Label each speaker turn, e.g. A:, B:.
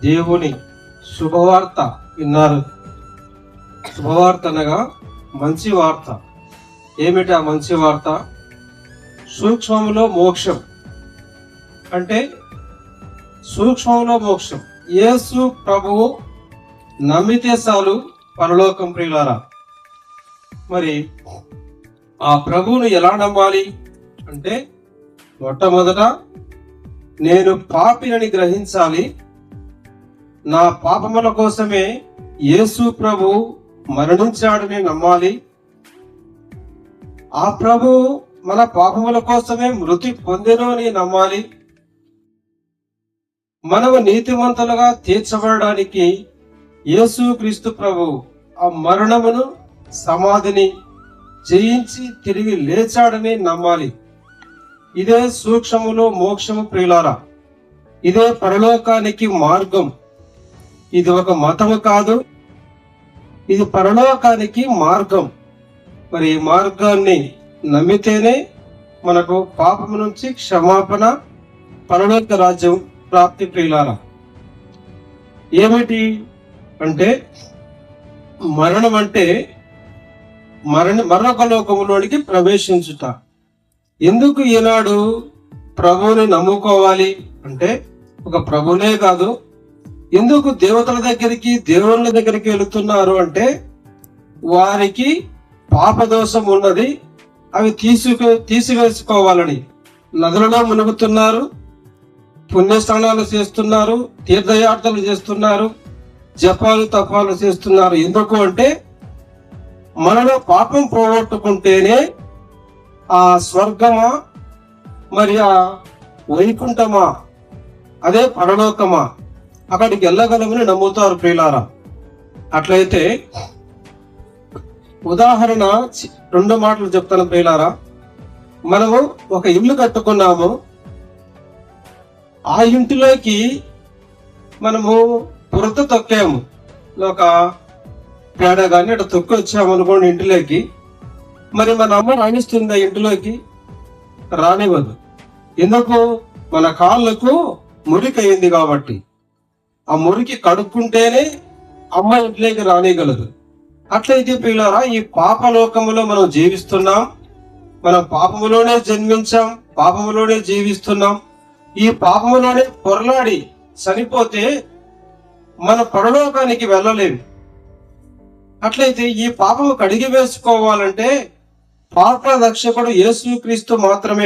A: దేవుని శుభవార్త విన్నారు. శుభవార్త అనగా మంచి వార్త. ఏమిటి ఆ మంచి వార్త? సూక్ష్మంలో మోక్షం. అంటే సూక్ష్మంలో మోక్షం. యేసు ప్రభువు నమ్మితే చాలు పరలోకం. ప్రియులారా, మరి ఆ ప్రభువును ఎలా నమ్మాలి అంటే, మొట్టమొదట నేను పాపినని గ్రహించాలి. నా పాపముల కోసమే యేసు ప్రభువు మరణించాడని నమ్మాలి. ఆ ప్రభువు మన పాపముల కోసమే మృతి పొందెను అని నమ్మాలి. మనము నీతిమంతులుగా తీర్చబడడానికి యేసు క్రీస్తు ప్రభువు ఆ మరణమును, సమాధిని జయించి తిరిగి లేచాడని నమ్మాలి. ఇదే సూక్ష్మములో మోక్షము. ప్రియులారా, ఇదే పరలోకానికి మార్గం. ఇది ఒక మతము కాదు, ఇది పరలోకానికి మార్గం. మరి ఈ మార్గాన్ని నమ్మితేనే మనకు పాపము నుంచి క్షమాపణ, పరలోక రాజ్యం ప్రాప్తి. ప్రియులారా, ఏమిటి అంటే మరణం అంటే మరొక లోకములోనికి ప్రవేశించుట. ఎందుకు ఈనాడు ప్రభువుని నమ్ముకోవాలి అంటే, ఒక ప్రభునే కాదు, ఎందుకు దేవతల దగ్గరికి, దేవుళ్ళ దగ్గరికి వెళుతున్నారు అంటే, వారికి పాపదోషం ఉన్నది, అవి తీసివేసుకోవాలని నదులలో మునుగుతున్నారు, పుణ్యస్నానాలు చేస్తున్నారు, తీర్థయాత్రలు చేస్తున్నారు, జపాలు తపాలు చేస్తున్నారు. ఎందుకు అంటే, మనలో పాపం పోగొట్టుకుంటేనే ఆ స్వర్గమా, మరి ఆ వైకుంఠమా, అదే పరలోకమా, అక్కడికి వెళ్ళగలమని నమ్ముతారు. ప్రియులారా, అట్లయితే ఉదాహరణ 2 మాటలు చెప్తాను. ప్రియులారా, మనము ఒక ఇల్లు కట్టుకున్నాము. ఆ ఇంటిలోకి మనము పురత తొక్కాము, ఒక పేడ కానీ అటు తొక్కి వచ్చాము అనుకోండి ఇంటిలోకి. మరి మన అమ్మ రాణిస్తుంది ఆ ఇంటిలోకి? రానివ్వదు. ఎందుకు? మన కాళ్ళకు మురికి అయింది కాబట్టి. ఆ మురికి కడుక్కుంటేనే అమ్మ ఇంట్లోకి రానియగలదు. అట్లయితే ప్రియులారా, ఈ పాపలోకములో మనం జీవిస్తున్నాం. మనం పాపములోనే జన్మించాం, పాపములోనే జీవిస్తున్నాం. ఈ పాపములోనే పొరలాడి చనిపోతే మన పరలోకానికి వెళ్ళలేము. అట్లయితే ఈ పాపము కడిగి వేసుకోవాలంటే పాప రక్షకుడు యేసు క్రీస్తు మాత్రమే.